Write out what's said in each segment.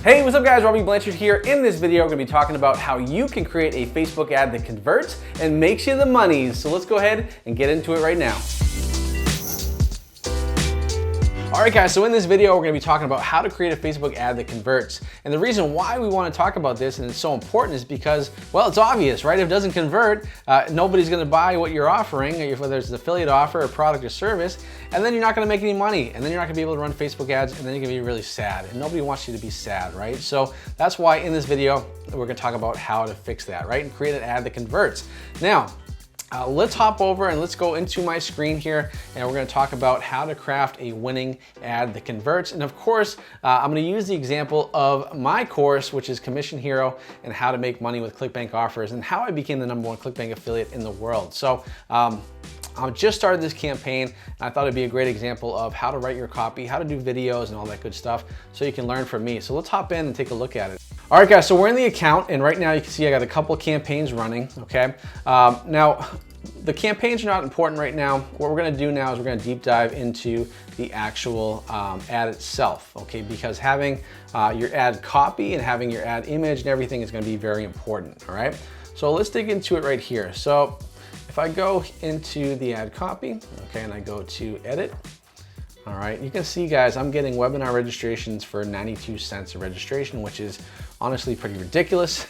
Hey, what's up guys? Robby Blanchard here. In this video, we're gonna be talking about how you can create a Facebook ad that converts and makes you the money. So let's go ahead and get into it right now. All right guys, so in this video, we're gonna be talking about how to create a Facebook ad that converts. And the reason why we wanna talk about this and it's so important is because, well, it's obvious, right? If it doesn't convert, nobody's gonna buy what you're offering, whether it's an affiliate offer or product or service, and then you're not gonna make any money, and then you're not gonna be able to run Facebook ads, and then you're gonna be really sad, and nobody wants you to be sad, right? So that's why in this video, we're gonna talk about how to fix that, right? And create an ad that converts. Now, let's hop over and let's go into my screen here, and we're going to talk about how to craft a winning ad that converts. And of course, I'm going to use the example of my course, which is Commission Hero, and how to make money with ClickBank offers, and how I became the #1 ClickBank affiliate in the world. So I just started this campaign, and I thought it'd be a great example of how to write your copy, how to do videos and all that good stuff, so you can learn from me. So let's hop in and take a look at it. All right guys, so we're in the account, and right now you can see I got a couple of campaigns running, okay? Now, the campaigns are not important right now. What we're gonna do now is we're gonna deep dive into the actual ad itself, okay? Because having your ad copy and having your ad image and everything is gonna be very important, all right? So let's dig into it right here. So if I go into the ad copy, okay, and I go to edit, all right, you can see guys, I'm getting webinar registrations for 92 cents a registration, which is honestly pretty ridiculous,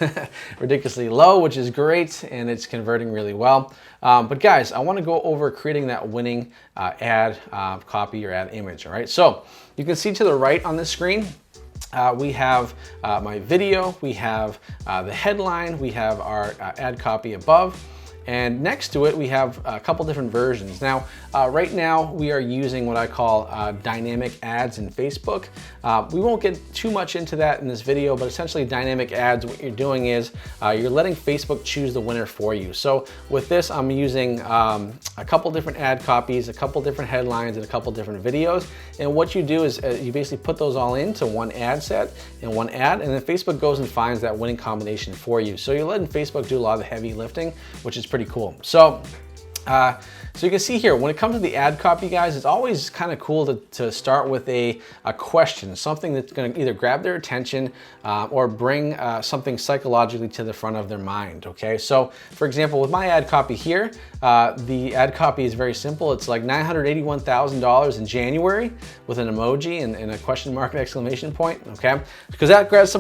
ridiculously low, which is great, and it's converting really well. But guys, I wanna go over creating that winning ad copy or ad image, all right? So you can see to the right on this screen, we have my video, we have the headline, we have our ad copy above, and next to it, we have a couple different versions. Now, right now, we are using what I call dynamic ads in Facebook. We won't get too much into that in this video, but essentially dynamic ads, what you're doing is you're letting Facebook choose the winner for you. So with this, I'm using a couple different ad copies, a couple different headlines, and a couple different videos. And what you do is you basically put those all into one ad set and one ad, and then Facebook goes and finds that winning combination for you. So you're letting Facebook do a lot of the heavy lifting, which is pretty cool. So you can see here, when it comes to the ad copy, guys, it's always kind of cool to start with a question, something that's going to either grab their attention or bring something psychologically to the front of their mind, okay? So, for example, with my ad copy here, the ad copy is very simple. It's like $981,000 in January with an emoji and a question mark and exclamation point, okay? Because that grabs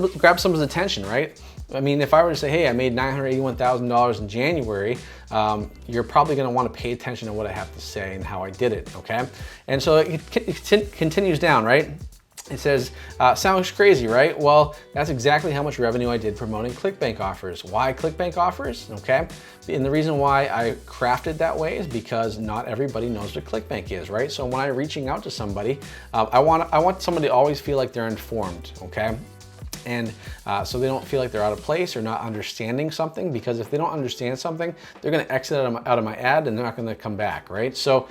someone's attention, right? I mean, if I were to say, hey, I made $981,000 in January, you're probably gonna wanna pay attention to what I have to say and how I did it, okay? And so it continues down, right? It says, sounds crazy, right? Well, that's exactly how much revenue I did promoting ClickBank offers. Why ClickBank offers, okay? And the reason why I crafted that way is because not everybody knows what ClickBank is, right? So when I'm reaching out to somebody, I want somebody to always feel like they're informed, okay? And so they don't feel like they're out of place or not understanding something, because if they don't understand something, they're gonna exit out of my ad and they're not gonna come back, right? So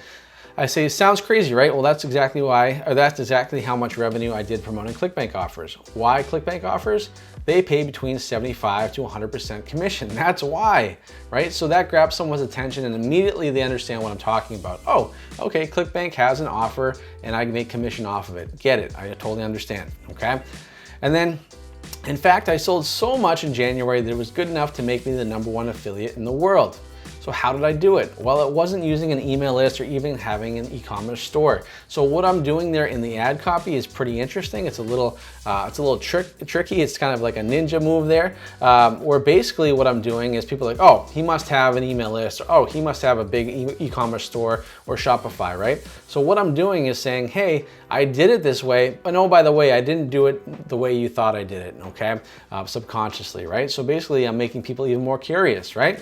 I say, sounds crazy, right? Well, that's exactly why, or that's exactly how much revenue I did promoting ClickBank offers. Why ClickBank offers? They pay between 75 to 100% commission. That's why, right? So that grabs someone's attention and immediately they understand what I'm talking about. Oh, okay, ClickBank has an offer and I make commission off of it. Get it, I totally understand, okay? And then, in fact, I sold so much in January that it was good enough to make me the #1 affiliate in the world. So how did I do it? Well, it wasn't using an email list or even having an e-commerce store. So what I'm doing there in the ad copy is pretty interesting. It's a little tricky. It's kind of like a ninja move there, where basically what I'm doing is people are like, oh, he must have an email list, or oh, he must have a big e-commerce store or Shopify, right? So what I'm doing is saying, hey, I did it this way, but oh, by the way, I didn't do it the way you thought I did it, okay? Subconsciously, right? So basically I'm making people even more curious, right?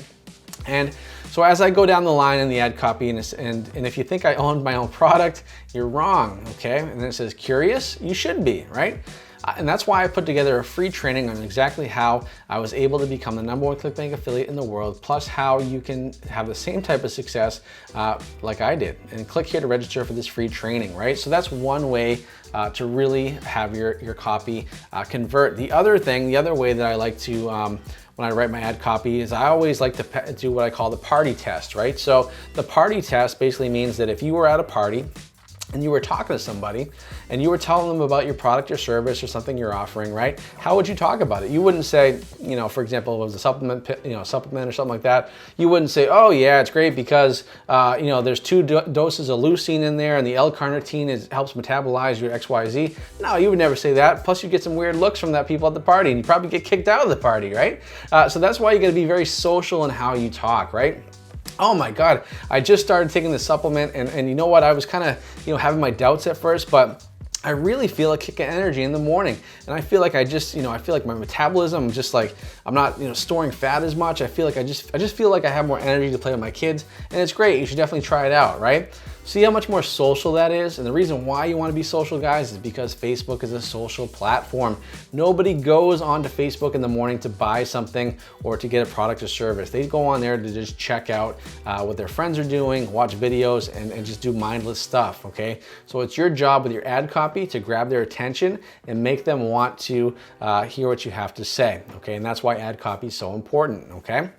And so as I go down the line in the ad copy, and if you think I owned my own product, you're wrong, okay? And then it says curious, you should be, right? And that's why I put together a free training on exactly how I was able to become the #1 ClickBank affiliate in the world, plus how you can have the same type of success like I did. And click here to register for this free training, right? So that's one way to really have your copy convert. The other way that I like to when I write my ad copy is I always like to do what I call the party test, right? So the party test basically means that if you were at a party and you were talking to somebody and you were telling them about your product or service or something you're offering, right? How would you talk about it? You wouldn't say, you know, for example, it was a supplement, supplement or something like that. You wouldn't say, oh yeah, it's great because, you know, there's 2 doses of leucine in there and the L-carnitine helps metabolize your XYZ. No, you would never say that. Plus you get some weird looks from that people at the party and you probably get kicked out of the party, right? So that's why you gotta be very social in how you talk, right? Oh my God, I just started taking this supplement and you know what, I was kind of, you know, having my doubts at first, but I really feel a kick of energy in the morning. And I feel like I just, you know, I feel like my metabolism, just like, I'm not, you know, storing fat as much. I feel like I just feel like I have more energy to play with my kids and it's great. You should definitely try it out, right? See how much more social that is? And the reason why you want to be social, guys, is because Facebook is a social platform. Nobody goes onto Facebook in the morning to buy something or to get a product or service. They go on there to just check out what their friends are doing, watch videos, and just do mindless stuff, okay? So it's your job with your ad copy to grab their attention and make them want to hear what you have to say, okay? And that's why ad copy is so important, okay?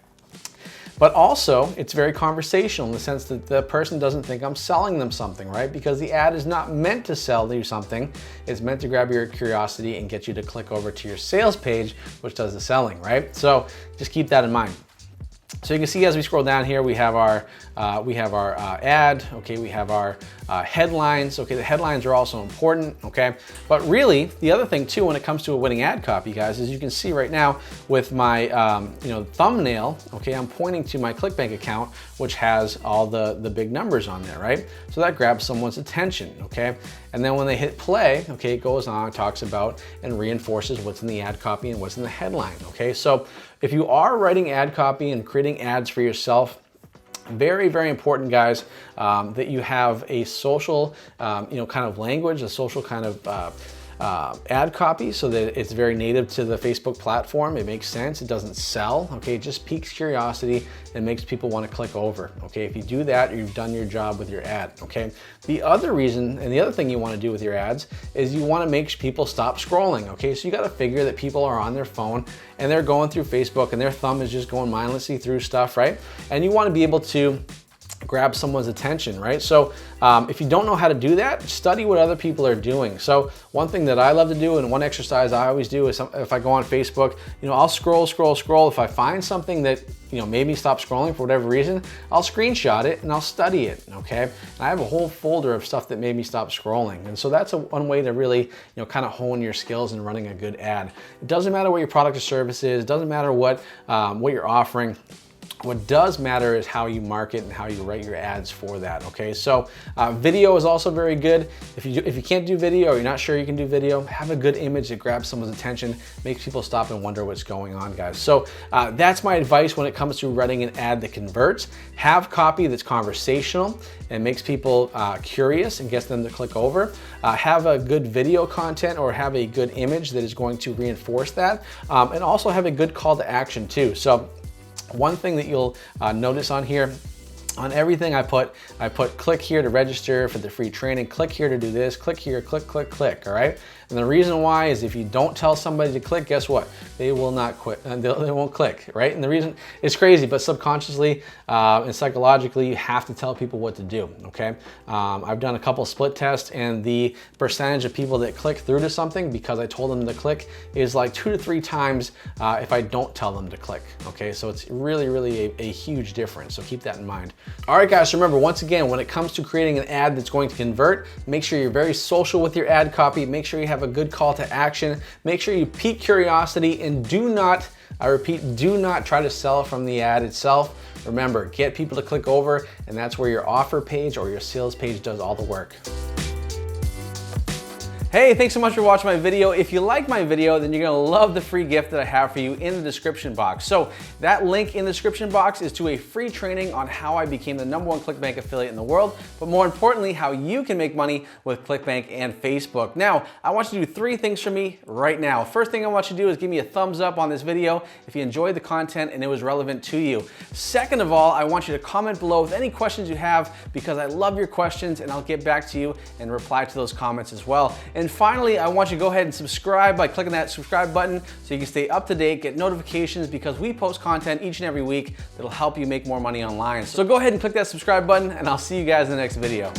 But also, it's very conversational in the sense that the person doesn't think I'm selling them something, right? Because the ad is not meant to sell you something. It's meant to grab your curiosity and get you to click over to your sales page, which does the selling, right? So just keep that in mind. So you can see as we scroll down here, we have our ad, okay, we have our headlines, okay, the headlines are also important, okay, but really the other thing too when it comes to a winning ad copy, guys, is you can see right now with my you know, thumbnail, okay, I'm pointing to my ClickBank account, which has all the big numbers on there, right? So that grabs someone's attention, okay, and then when they hit play, okay, it goes on, talks about and reinforces what's in the ad copy and what's in the headline, okay? So if you are writing ad copy and creating ads for yourself, very, very important, guys, that you have a social, you know, kind of language, a social kind of ad copy so that it's very native to the Facebook platform. It makes sense. It doesn't sell. Okay, it just piques curiosity and makes people want to click over. Okay, if you do that, you've done your job with your ad. Okay, the other reason and the other thing you want to do with your ads is you want to make people stop scrolling. Okay, so you got to figure that people are on their phone and they're going through Facebook and their thumb is just going mindlessly through stuff, right? And you want to be able to grab someone's attention, right? So if you don't know how to do that, study what other people are doing. So one thing that I love to do and one exercise I always do is if I go on Facebook, you know, I'll scroll. If I find something that, you know, made me stop scrolling for whatever reason, I'll screenshot it and I'll study it, okay? And I have a whole folder of stuff that made me stop scrolling. And so that's one way to really, you know, kind of hone your skills in running a good ad. It doesn't matter what your product or service is, it doesn't matter what you're offering. What does matter is how you market and how you write your ads for that, okay? So video is also very good. If you can't do video or you're not sure you can do video, have a good image that grabs someone's attention, makes people stop and wonder what's going on, guys. So that's my advice when it comes to writing an ad that converts. Have copy that's conversational and makes people curious and gets them to click over. Have a good video content or have a good image that is going to reinforce that. And also have a good call to action too. So one thing that you'll notice on here, on everything I put click here to register for the free training, click here to do this, click here, click, all right? And the reason why is if you don't tell somebody to click, guess what? They will not quit, and they won't click, right? And the reason, it's crazy, but subconsciously and psychologically, you have to tell people what to do, okay? I've done a couple split tests and the percentage of people that click through to something because I told them to click is like 2 to 3 times if I don't tell them to click, okay? So it's really a huge difference, so keep that in mind. All right, guys, remember, once again, when it comes to creating an ad that's going to convert, make sure you're very social with your ad copy, make sure you have a good call to action, make sure you pique curiosity, and do not, I repeat, do not try to sell from the ad itself. Remember, get people to click over, and that's where your offer page or your sales page does all the work. Hey, thanks so much for watching my video. If you like my video, then you're gonna love the free gift that I have for you in the description box. So that link in the description box is to a free training on how I became the #1 ClickBank affiliate in the world, but more importantly, how you can make money with ClickBank and Facebook. Now, I want you to do 3 things for me right now. First thing I want you to do is give me a thumbs up on this video if you enjoyed the content and it was relevant to you. Second of all, I want you to comment below with any questions you have because I love your questions and I'll get back to you and reply to those comments as well. And finally, I want you to go ahead and subscribe by clicking that subscribe button so you can stay up to date, get notifications because we post content each and every week that'll help you make more money online. So go ahead and click that subscribe button and I'll see you guys in the next video.